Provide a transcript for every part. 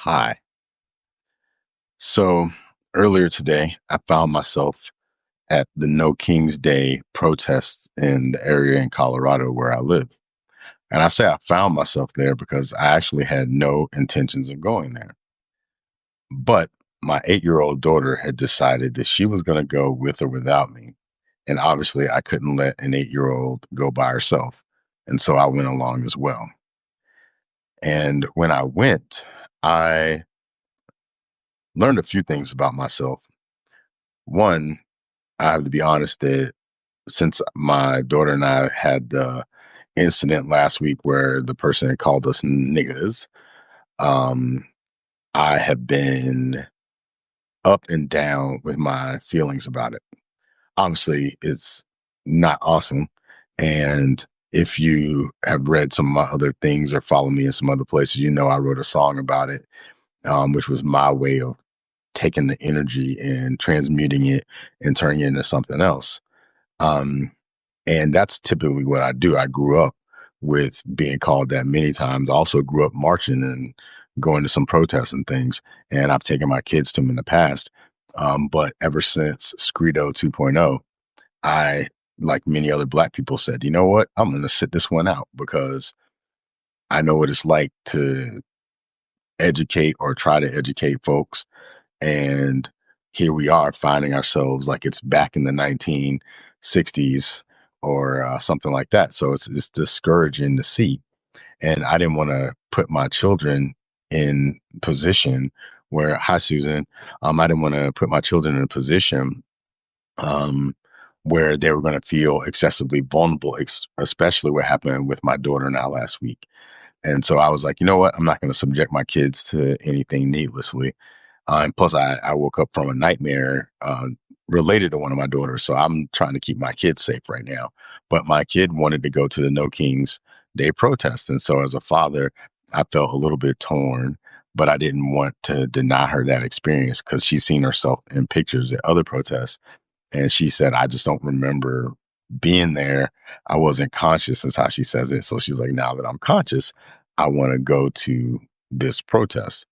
Hi. So earlier today, I found myself at the No King's Day protests in the area in Colorado where I live. And I say I found myself there because I actually had no intentions of going there. But my 8-year old daughter had decided that she was going to go with or without me. And obviously, I couldn't let an 8-year old go by herself. And so I went along as well. And when I went, I learned a few things about myself. One, I have to be honest that since my daughter and I had the incident last week where the person had called us niggas, um, I have been up and down with my feelings about it. Obviously, it's not awesome. And if you have read some of my other things or follow me in some other places, you know I wrote a song about it, which was my way of taking the energy and transmuting it and turning it into something else. Um, And that's typically what I do. I grew up with being called that many times. I also grew up marching and going to some protests and things. And I've taken my kids to them in the past. But ever since Scredo 2.0, I, like many other Black people, said, you know what? I'm going to sit this one out because I know what it's like to educate or try to educate folks. And here we are finding ourselves like it's back in the 1960s or something like that. So it's discouraging to see. And I didn't want to put my children in position where, hi, Susan, I didn't want to put my children in a position um, where they were going to feel excessively vulnerable, especially what happened with my daughter and I last week. And so I was like, you know what? I'm not going to subject my kids to anything needlessly. And plus, I woke up from a nightmare related to one of my daughters. So I'm trying to keep my kids safe right now. But my kid wanted to go to the No Kings Day protest. And so as a father, I felt a little bit torn, but I didn't want to deny her that experience because she's seen herself in pictures at other protests. And she said, I just don't remember being there. I wasn't conscious, is how she says it. So she's like, now that I'm conscious, I want to go to this protest.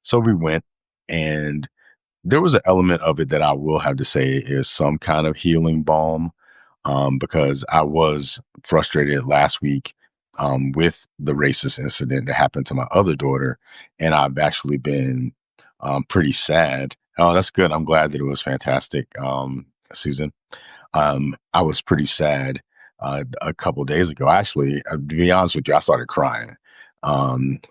So we went, and there was an element of it that I will have to say is some kind of healing balm, because I was frustrated last week with the racist incident that happened to my other daughter, and I've actually been pretty sad. Oh, that's good. I'm glad that it was fantastic, Susan. I was pretty sad a couple days ago. Actually, to be honest with you, I started crying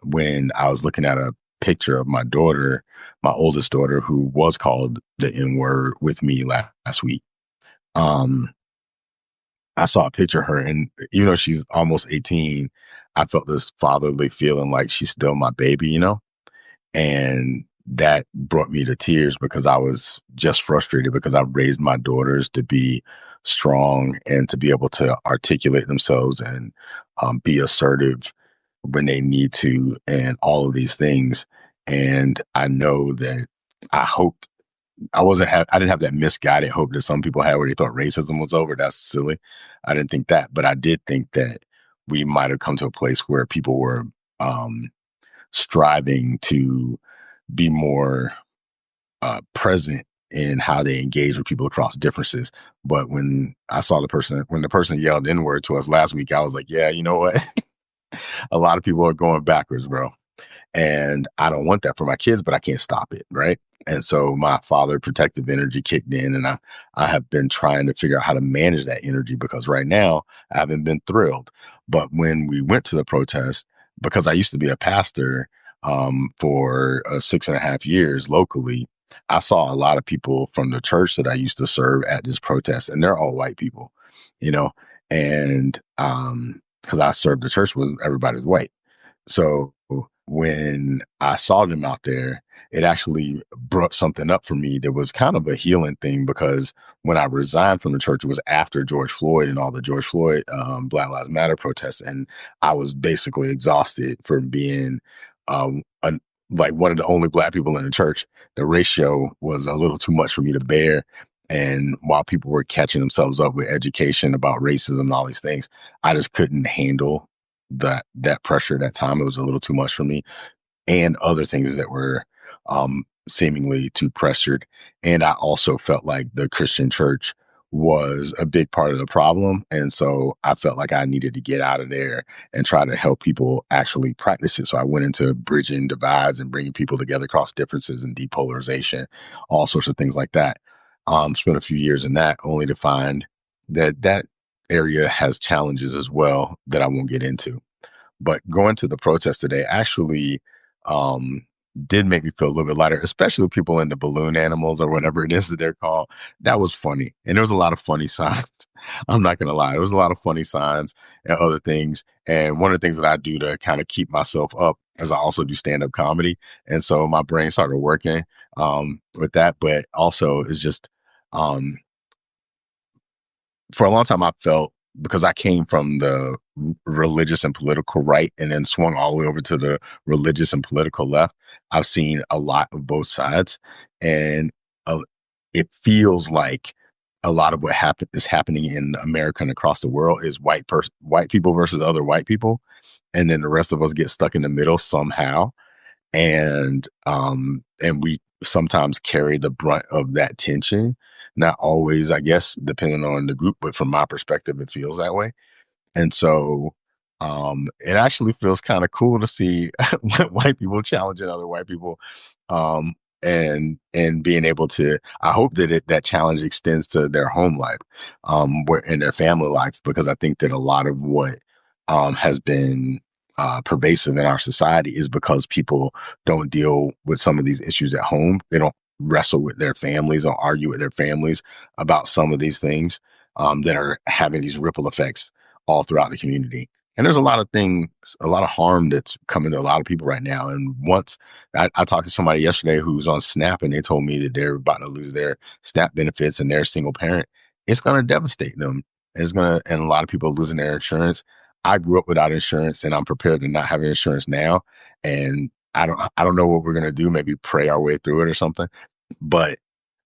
when I was looking at a picture of my daughter, my oldest daughter, who was called the N word with me last week. Um, I saw a picture of her, and even though she's almost 18, I felt this fatherly feeling like she's still my baby, and that brought me to tears because I was just frustrated because I've raised my daughters to be strong and to be able to articulate themselves and be assertive when they need to and all of these things. And I know that I hoped I didn't have that misguided hope that some people had where they thought racism was over. That's silly. I didn't think that, but I did think that we might have come to a place where people were um, striving to be more present in how they engage with people across differences. But when the person yelled N word to us last week, I was like, yeah, you know what? A lot of people are going backwards, bro. And I don't want that for my kids, but I can't stop it. Right. And so my father protective energy kicked in, and I have been trying to figure out how to manage that energy because right now I haven't been thrilled. But when we went to the protest, because I used to be a pastor for 6.5 years locally, I saw a lot of people from the church that I used to serve at this protest, and they're all white people, you know, and because I served the church with everybody's white. So when I saw them out there, it actually brought something up for me that was kind of a healing thing because when I resigned from the church, it was after George Floyd and all the George Floyd Black Lives Matter protests. And I was basically exhausted from being an, like one of the only Black people in the church. The ratio was a little too much for me to bear. And while people were catching themselves up with education about racism and all these things, I just couldn't handle that pressure at that time. It was a little too much for me. and other things that were seemingly too pressured. And I also felt like the Christian church was a big part of the problem. And so I felt like I needed to get out of there and try to help people actually practice it. So I went into bridging divides and bringing people together across differences and depolarization, all sorts of things like that. Spent a few years in that only to find that that area has challenges as well that I won't get into. But going to the protest today actually um, did make me feel a little bit lighter, especially with people into balloon animals or whatever it is that they're called. That was funny. And there was a lot of funny signs. I'm not going to lie. There was a lot of funny signs and other things. And one of the things that I do to kind of keep myself up is I also do stand up comedy. And so my brain started working with that. But also, it's just um, for a long time, I felt because I came from the religious and political right and then swung all the way over to the religious and political left, I've seen a lot of both sides. And uh, it feels like a lot of what is happening in America and across the world is white people versus other white people. And then the rest of us get stuck in the middle somehow, and we sometimes carry the brunt of that tension. Not always, I guess, depending on the group, but from my perspective, it feels that way. And so it actually feels kind of cool to see white people challenging other white people, um, and being able to. I hope that that challenge extends to their home life, where in their family life, because I think that a lot of what has been pervasive in our society is because people don't deal with some of these issues at home. They don't wrestle with their families or argue with their families about some of these things that are having these ripple effects all throughout the community. And there's a lot of things, a lot of harm that's coming to a lot of people right now. And once I talked to somebody yesterday who's on SNAP, and they told me that they're about to lose their SNAP benefits and they're a single parent. It's going to devastate them. And a lot of people are losing their insurance. I grew up without insurance, and I'm prepared to not have insurance now. And I don't know what we're going to do. Maybe pray our way through it or something. But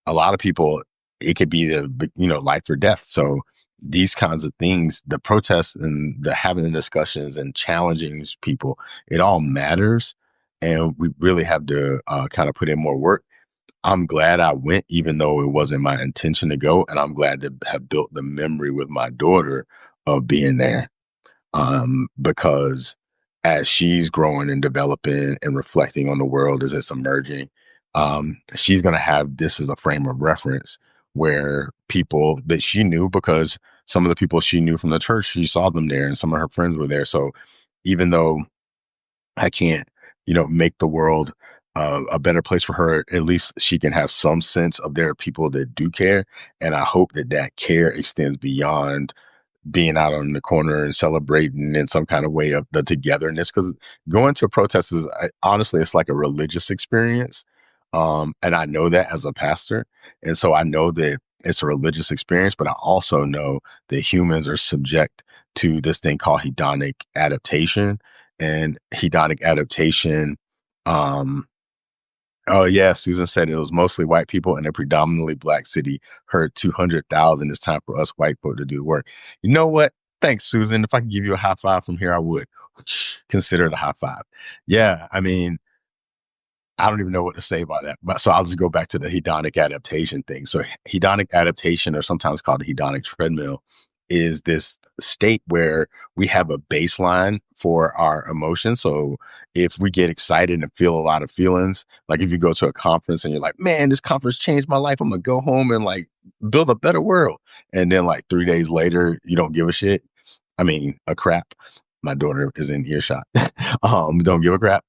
a lot of people, it could be life or death. So these kinds of things, the protests and the having the discussions and challenging people, it all matters. And we really have to kind of put in more work. I'm glad I went, even though it wasn't my intention to go. And I'm glad to have built the memory with my daughter of being there, because as she's growing and developing and reflecting on the world as it's emerging, she's going to have this as a frame of reference where people that she knew, because some of the people she knew from the church, she saw them there and some of her friends were there. So even though I can't, make the world a better place for her, at least she can have some sense of there are people that do care. And I hope that that care extends beyond being out on the corner and celebrating in some kind of way of the togetherness. Because going to protests is honestly, it's like a religious experience. And I know that as a pastor. And so I know that it's a religious experience, but I also know that humans are subject to this thing called hedonic adaptation. And hedonic adaptation, um, oh yeah, Susan said it was mostly white people in a predominantly black city. Heard 200,000. It's time for us white folk to do the work. You know what? Thanks, Susan. If I could give you a high five from here, I would. Consider it a high five. Yeah, I mean, I don't even know what to say about that. But so I'll just go back to the hedonic adaptation thing. So hedonic adaptation, or sometimes called a hedonic treadmill, is this state where we have a baseline for our emotions. So if we get excited and feel a lot of feelings, like if you go to a conference and you're like, man, this conference changed my life. I'm gonna go home and like build a better world. And then like 3 days later, you don't give a shit. I mean, a crap. My daughter is in earshot. Don't give a crap.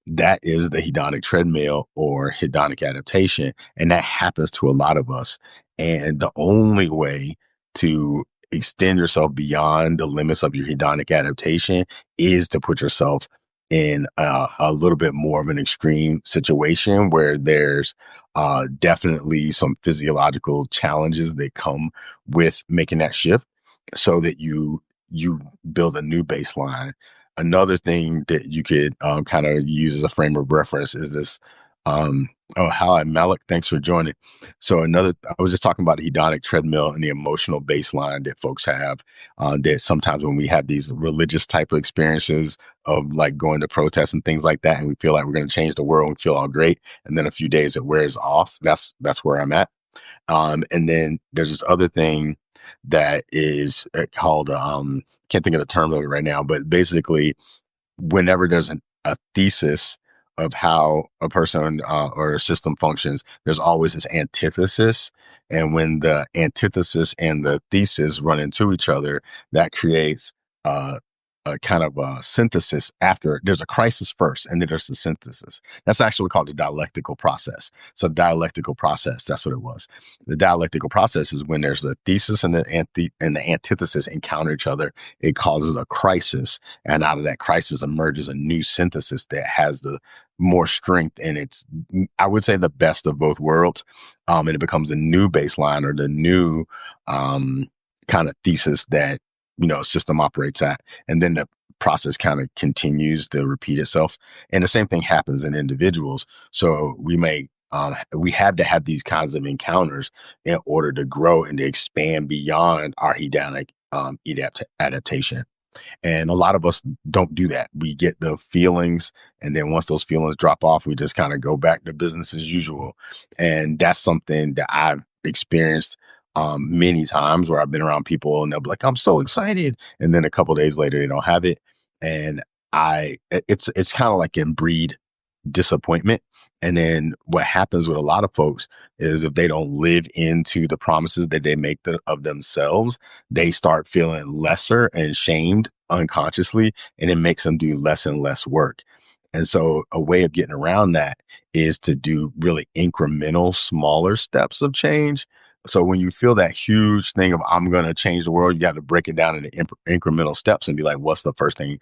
That is the hedonic treadmill or hedonic adaptation. And that happens to a lot of us. And the only way to extend yourself beyond the limits of your hedonic adaptation is to put yourself in a little bit more of an extreme situation where there's definitely some physiological challenges that come with making that shift, so that you build a new baseline. Another thing that you could kind of use as a frame of reference is this Oh, hi, Malik. Thanks for joining. So I was just talking about the hedonic treadmill and the emotional baseline that folks have. That sometimes when we have these religious type of experiences of like going to protests and things like that, and we feel like we're going to change the world, and we feel all great, and then a few days it wears off. That's where I'm at. And then there's this other thing that is called can't think of the term of it right now, but basically whenever there's a thesis of how a person or a system functions, there's always this antithesis. And when the antithesis and the thesis run into each other, that creates uh, a kind of a synthesis after there's a crisis first, and then there's the synthesis. That's actually called the dialectical process. So dialectical process, that's what it was. The dialectical process is when there's the thesis and the antithesis encounter each other. It causes a crisis, and out of that crisis emerges a new synthesis that has the more strength, and it's, I would say, the best of both worlds. And it becomes a new baseline or the new kind of thesis that, system operates at. And then the process kind of continues to repeat itself. And the same thing happens in individuals. So we have to have these kinds of encounters in order to grow and to expand beyond our hedonic adaptation. And a lot of us don't do that. We get the feelings, and then once those feelings drop off, we just kind of go back to business as usual. And that's something that I've experienced many times where I've been around people and they'll be like, "I'm so excited," and then a couple of days later they don't have it. And it's kind of like in breed disappointment. And then what happens with a lot of folks is if they don't live into the promises that they make of themselves, they start feeling lesser and shamed unconsciously, and it makes them do less and less work. And so a way of getting around that is to do really incremental, smaller steps of change. So when you feel that huge thing of I'm going to change the world, you got to break it down into incremental steps and be like, what's the first thing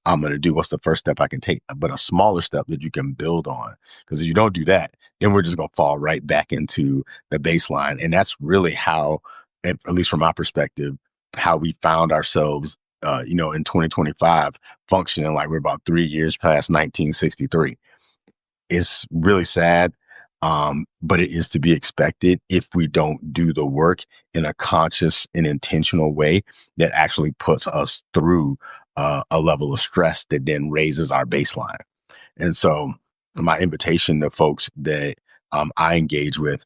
I'm going to do? What's the first step I can take? But a smaller step that you can build on. Because if you don't do that, then we're just going to fall right back into the baseline. And that's really how, at least from my perspective, how we found ourselves, in 2025 functioning like we're about 3 years past 1963. It's really sad, but it is to be expected if we don't do the work in a conscious and intentional way that actually puts us through a level of stress that then raises our baseline. And so, my invitation to folks that I engage with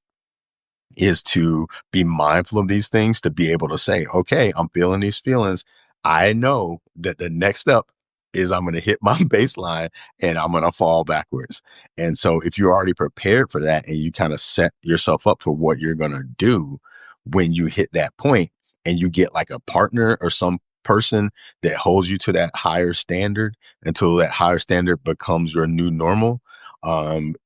is to be mindful of these things, to be able to say, okay, I'm feeling these feelings. I know that the next step is I'm going to hit my baseline and I'm going to fall backwards. And so if you're already prepared for that and you kind of set yourself up for what you're going to do when you hit that point, and you get like a partner or some person that holds you to that higher standard until that higher standard becomes your new normal,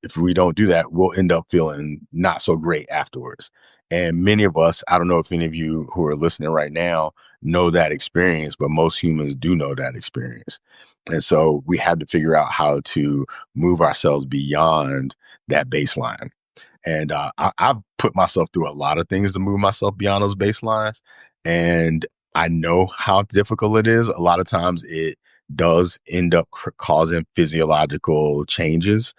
if we don't do that, we'll end up feeling not so great afterwards. And many of us, I don't know if any of you who are listening right now know that experience, but most humans do know that experience. And so we have to figure out how to move ourselves beyond that baseline. And I've put myself through a lot of things to move myself beyond those baselines. And I know how difficult it is. A lot of times it does end up causing physiological changes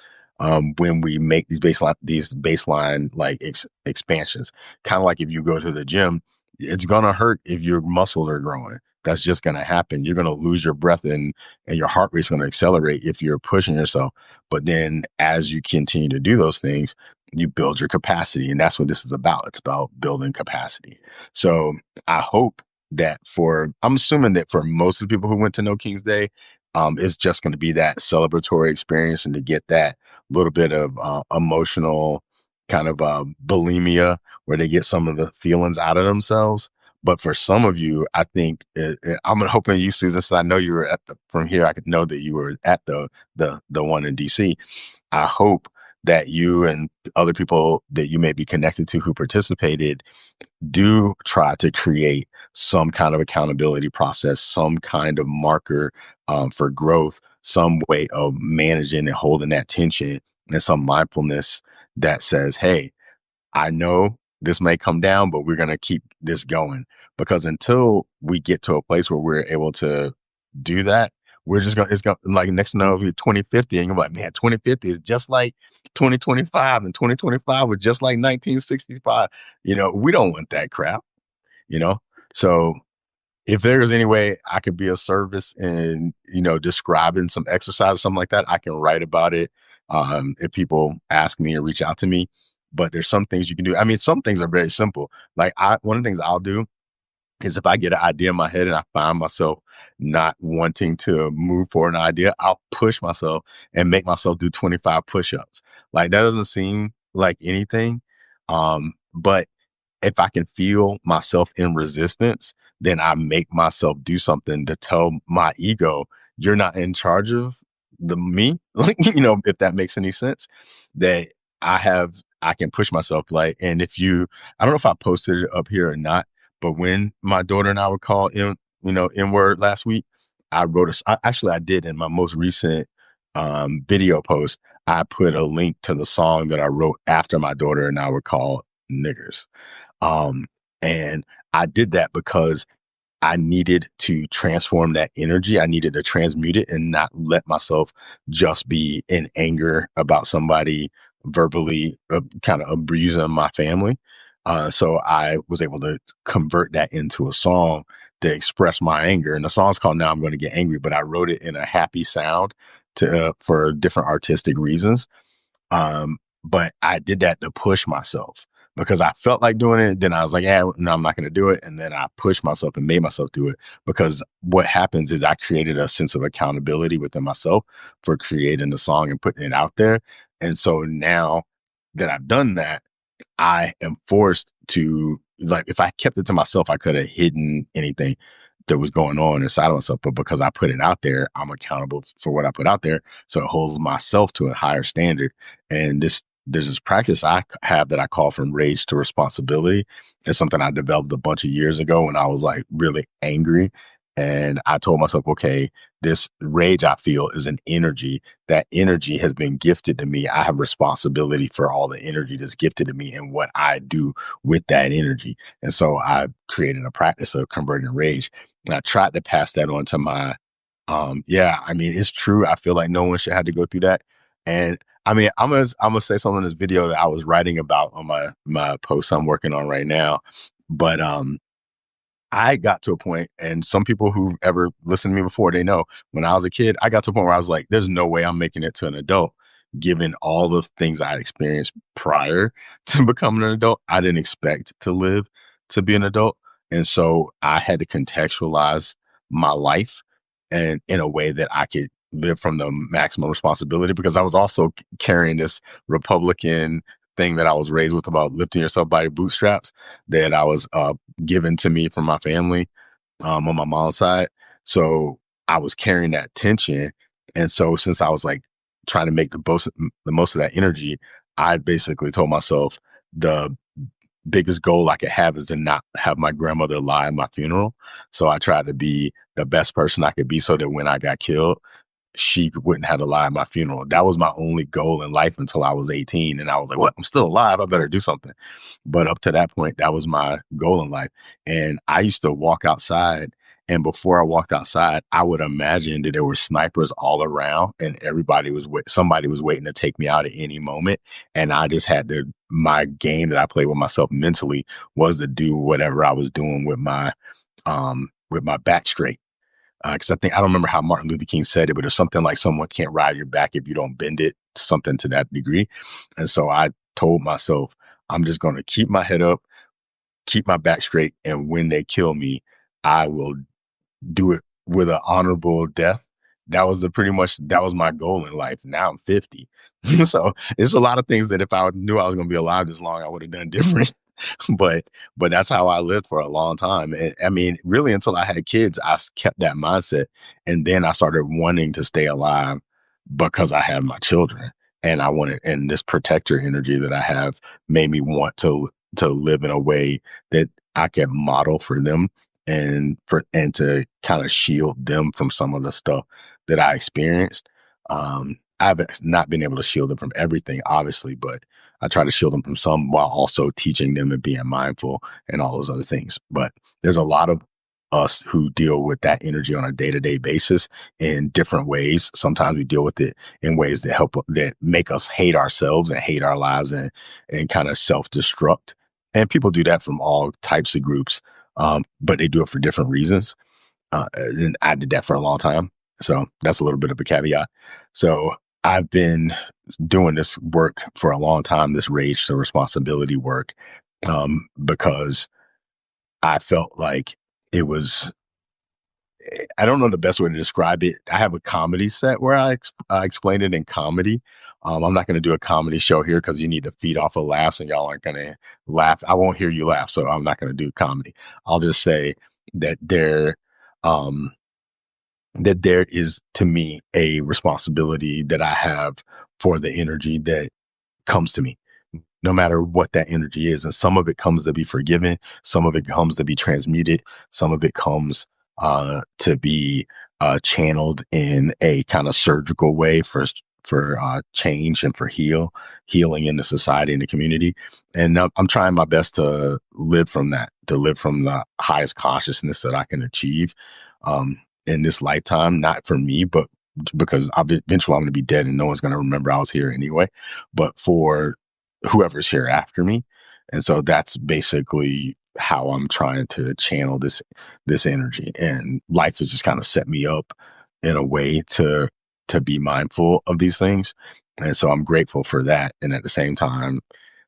when we make these baseline like expansions. Kind of like if you go to the gym, it's gonna hurt if your muscles are growing. That's just gonna happen. You're gonna lose your breath, and your heart rate's gonna accelerate if you're pushing yourself. But then as you continue to do those things, you build your capacity. And that's what this is about. It's about building capacity. So I hope that I'm assuming that for most of the people who went to No King's Day, it's just going to be that celebratory experience and to get that little bit of emotional kind of bulimia where they get some of the feelings out of themselves. But for some of you, I think I'm hoping you, Susan, so I know you were from here. I could know that you were at the one in DC. I hope that you and other people that you may be connected to who participated do try to create some kind of accountability process, some kind of marker for growth, some way of managing and holding that tension, and some mindfulness that says, hey, I know this may come down, but we're going to keep this going. Because until we get to a place where we're able to do that, we're just gonna, it's gonna, like, next to know, it'll be 2050, and you're like, man, 2050 is just like 2025, and 2025 was just like 1965. We don't want that crap, you know? So if there's any way I could be of service in, describing some exercise or something like that, I can write about it. If people ask me or reach out to me, but there's some things you can do. I mean, some things are very simple. Like, one of the things I'll do is, if I get an idea in my head and I find myself not wanting to move for an idea, I'll push myself and make myself do 25 push-ups. Like, that doesn't seem like anything. But if I can feel myself in resistance, then I make myself do something to tell my ego, you're not in charge of the me. Like, if that makes any sense, that I can push myself. Like, and I don't know if I posted it up here or not, but when my daughter and I were called in word last week, I did in my most recent video post, I put a link to the song that I wrote after my daughter and I were called niggers. And I did that because I needed to transform that energy. I needed to transmute it and not let myself just be in anger about somebody verbally kind of abusing my family. So I was able to convert that into a song to express my anger. And the song's called Now I'm Going to Get Angry, but I wrote it in a happy sound for different artistic reasons. But I did that to push myself because I felt like doing it. Then I was like, yeah, no, I'm not going to do it. And then I pushed myself and made myself do it, because what happens is I created a sense of accountability within myself for creating the song and putting it out there. And so now that I've done that, I am forced to, like, if I kept it to myself, I could have hidden anything that was going on inside of myself. But because I put it out there, I'm accountable for what I put out there. So it holds myself to a higher standard. And there's this practice I have that I call from rage to responsibility. It's something I developed a bunch of years ago when I was like really angry. And I told myself, okay, this rage I feel is an energy. That energy has been gifted to me. I have responsibility for all the energy that's gifted to me and what I do with that energy. And so I created a practice of converting rage. And I tried to pass that on to my, yeah, I mean, it's true. I feel like no one should have to go through that. And I mean, I'm gonna say something in this video that I was writing about on my post I'm working on right now. But I got to a point, and some people who've ever listened to me before, they know, when I was a kid, I got to a point where I was like, there's no way I'm making it to an adult. Given all the things I experienced prior to becoming an adult, I didn't expect to live to be an adult. And so I had to contextualize my life and in a way that I could live from the maximum responsibility, because I was also carrying this Republican thing that I was raised with about lifting yourself by your bootstraps, that I was given to me from my family on my mom's side. So I was carrying that tension. And so since I was like trying to make the most of that energy, I basically told myself the biggest goal I could have is to not have my grandmother lie at my funeral. So I tried to be the best person I could be so that when I got killed, she wouldn't have to lie at my funeral. That was my only goal in life until I was 18. And I was like, what? I'm still alive. I better do something. But up to that point, that was my goal in life. And I used to walk outside. And before I walked outside, I would imagine that there were snipers all around and somebody was waiting to take me out at any moment. And I just my game that I played with myself mentally was to do whatever I was doing with my back straight. Because I don't remember how Martin Luther King said it, but it's something like someone can't ride your back if you don't bend it, something to that degree. And so I told myself, I'm just going to keep my head up, keep my back straight. And when they kill me, I will do it with an honorable death. That was my goal in life. Now I'm 50. So it's a lot of things that if I knew I was going to be alive this long, I would have done different. but that's how I lived for a long time. And I mean, really, until I had kids, I kept that mindset. And then I started wanting to stay alive because I have my children, and and this protector energy that I have made me want to live in a way that I can model for them, and to kind of shield them from some of the stuff that I experienced. I've not been able to shield them from everything, obviously, but I try to shield them from some while also teaching them and being mindful and all those other things. But there's a lot of us who deal with that energy on a day-to-day basis in different ways. Sometimes we deal with it in ways that make us hate ourselves and hate our lives and kind of self-destruct. And people do that from all types of groups, but they do it for different reasons. And I did that for a long time. So that's a little bit of a caveat. So I've been doing this work for a long time, this rage to responsibility work, because I felt like it was, I don't know the best way to describe it. I have a comedy set where I explain it in comedy. I'm not going to do a comedy show here because you need to feed off of laughs and y'all aren't going to laugh. I won't hear you laugh, so I'm not going to do comedy. I'll just say that um, there is to me a responsibility that I have for the energy that comes to me, no matter what that energy is. And some of it comes to be forgiven. Some of it comes to be transmuted. Some of it comes to be channeled in a kind of surgical way for change and for healing in the society and the community. And I'm trying my best to live from that, to live from the highest consciousness that I can achieve in this lifetime, not for me, but because eventually I'm going to be dead and no one's going to remember I was here anyway, but for whoever's here after me. And so that's basically how I'm trying to channel this energy. And life has just kind of set me up in a way to be mindful of these things. And so I'm grateful for that. And at the same time,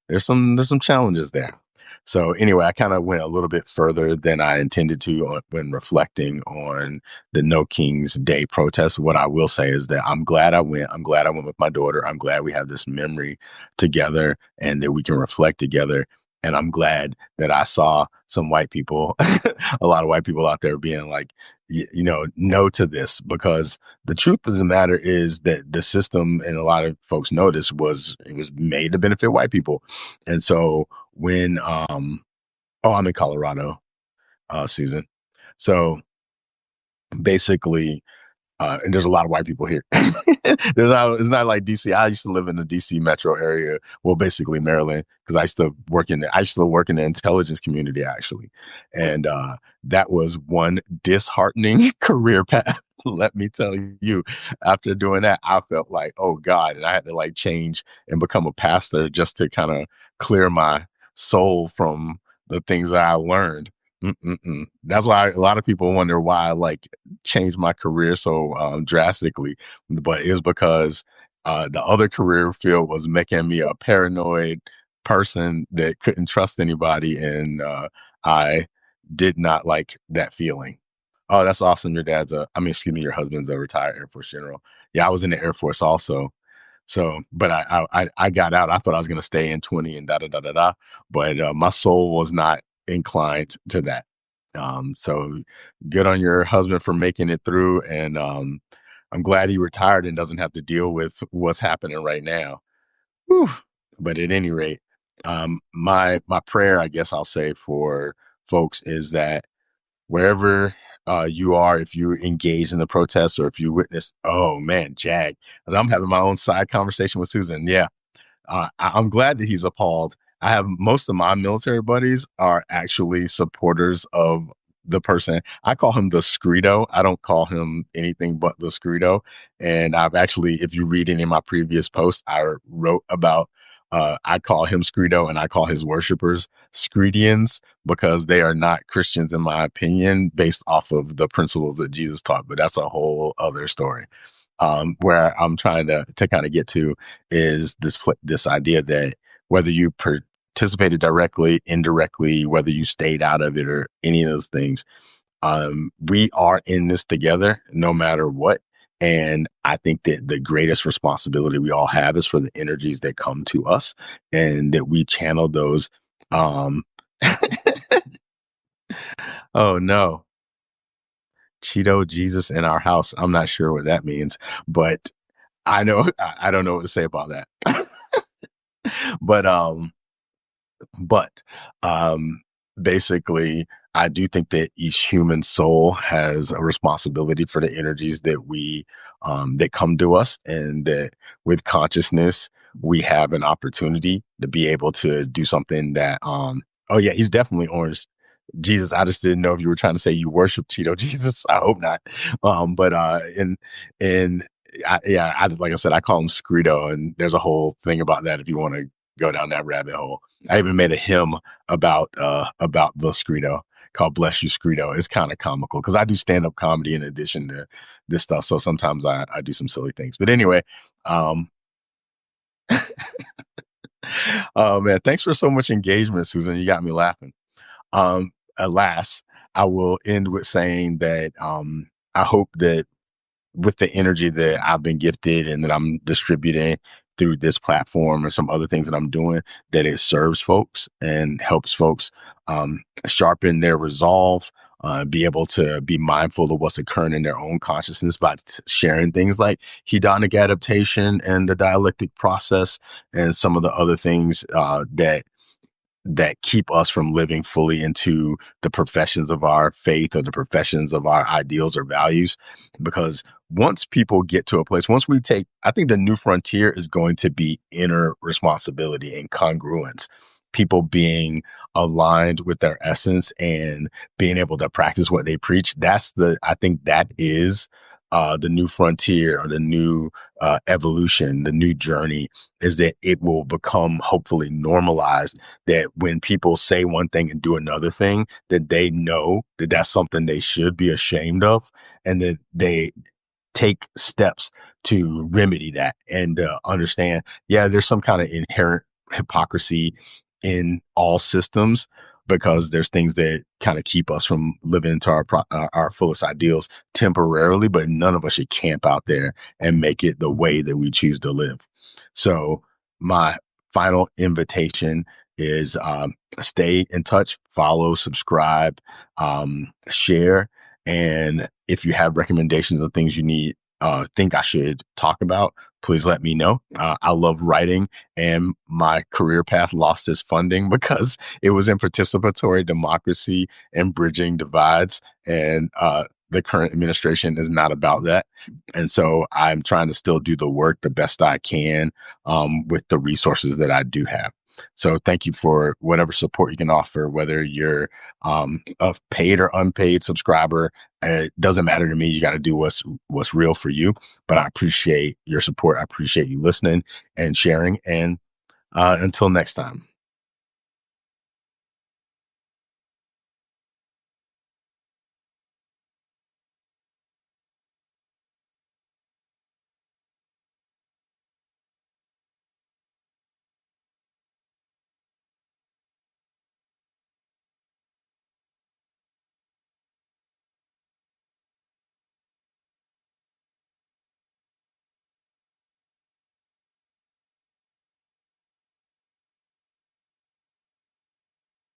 there's some challenges there. So anyway, I kind of went a little bit further than I intended to when reflecting on the No King's Day protest. What I will say is that I'm glad I went. I'm glad I went with my daughter. I'm glad we have this memory together and that we can reflect together. And I'm glad that I saw some white people, a lot of white people out there being like, no to this, because the truth of the matter is that the system, and a lot of folks know this, it was made to benefit white people. And so when I'm in Colorado, Susan. So basically, and there's a lot of white people here. It's not like DC. I used to live in the DC metro area. Well, basically Maryland, because I used to work in the intelligence community actually, and that was one disheartening career path. Let me tell you, after doing that, I felt like, oh God, and I had to like change and become a pastor just to kind of clear my soul from the things that I learned. Mm-mm-mm. That's why a lot of people wonder why I like changed my career so drastically, but it was because the other career field was making me a paranoid person that couldn't trust anybody, and I did not like that feeling. Oh, that's awesome! Your husband's a retired Air Force general. Yeah, I was in the Air Force also. So, but I got out. I thought I was going to stay in 20 and da da da da da, but my soul was not inclined to that. So good on your husband for making it through, and I'm glad he retired and doesn't have to deal with what's happening right now. Whew. But at any rate, my prayer, I guess I'll say for folks, is that wherever you are, if you engage in the protests or if you witness, oh man, Jag, as I'm having my own side conversation with Susan. Yeah, I'm glad that he's appalled. I have most of my military buddies are actually supporters of the person. I call him the Scredo. I don't call him anything but the Scredo. And I've actually, if you read any of my previous posts, I wrote about, I call him Scredo and I call his worshipers Scredians because they are not Christians, in my opinion, based off of the principles that Jesus taught. But that's a whole other story. Where I'm trying to kind of get to is this idea that whether you participated directly, indirectly, whether you stayed out of it or any of those things, we are in this together no matter what. And I think that the greatest responsibility we all have is for the energies that come to us and that we channel those. Um, oh no, Cheeto Jesus in our house. I'm not sure what that means, but I don't know what to say about that. but but basically I do think that each human soul has a responsibility for the energies that we that come to us, and that with consciousness we have an opportunity to be able to do something that oh yeah, he's definitely orange. Jesus, I just didn't know if you were trying to say you worship Cheeto Jesus. I hope not. But in yeah, I just, like I said, I call him Screedo, and there's a whole thing about that if you want to go down that rabbit hole. I even made a hymn about the Screedo called "Bless You Screedo." It's kind of comical because I do stand up comedy in addition to this stuff, so sometimes I do some silly things. But anyway, um, oh man, thanks for so much engagement, Susan. You got me laughing. Alas, I will end with saying that I hope that with the energy that I've been gifted and that I'm distributing through this platform and some other things that I'm doing, that it serves folks and helps folks sharpen their resolve, be able to be mindful of what's occurring in their own consciousness by sharing things like hedonic adaptation and the dialectic process and some of the other things that keep us from living fully into the professions of our faith or the professions of our ideals or values. Because once people get to a place, once we take, I think the new frontier is going to be inner responsibility and congruence, people being aligned with their essence and being able to practice what they preach. I think that is the new frontier or the new evolution, the new journey, is that it will become hopefully normalized that when people say one thing and do another thing, that they know that that's something they should be ashamed of, and that they take steps to remedy that and understand, yeah, there's some kind of inherent hypocrisy in all systems because there's things that kind of keep us from living into our fullest ideals temporarily, but none of us should camp out there and make it the way that we choose to live. So my final invitation is stay in touch, follow, subscribe, share. And if you have recommendations of things you think I should talk about, please let me know. I love writing, and my career path lost its funding because it was in participatory democracy and bridging divides. And the current administration is not about that. And so I'm trying to still do the work the best I can with the resources that I do have. So thank you for whatever support you can offer, whether you're a paid or unpaid subscriber. It doesn't matter to me. You got to do what's real for you. But I appreciate your support. I appreciate you listening and sharing. And until next time.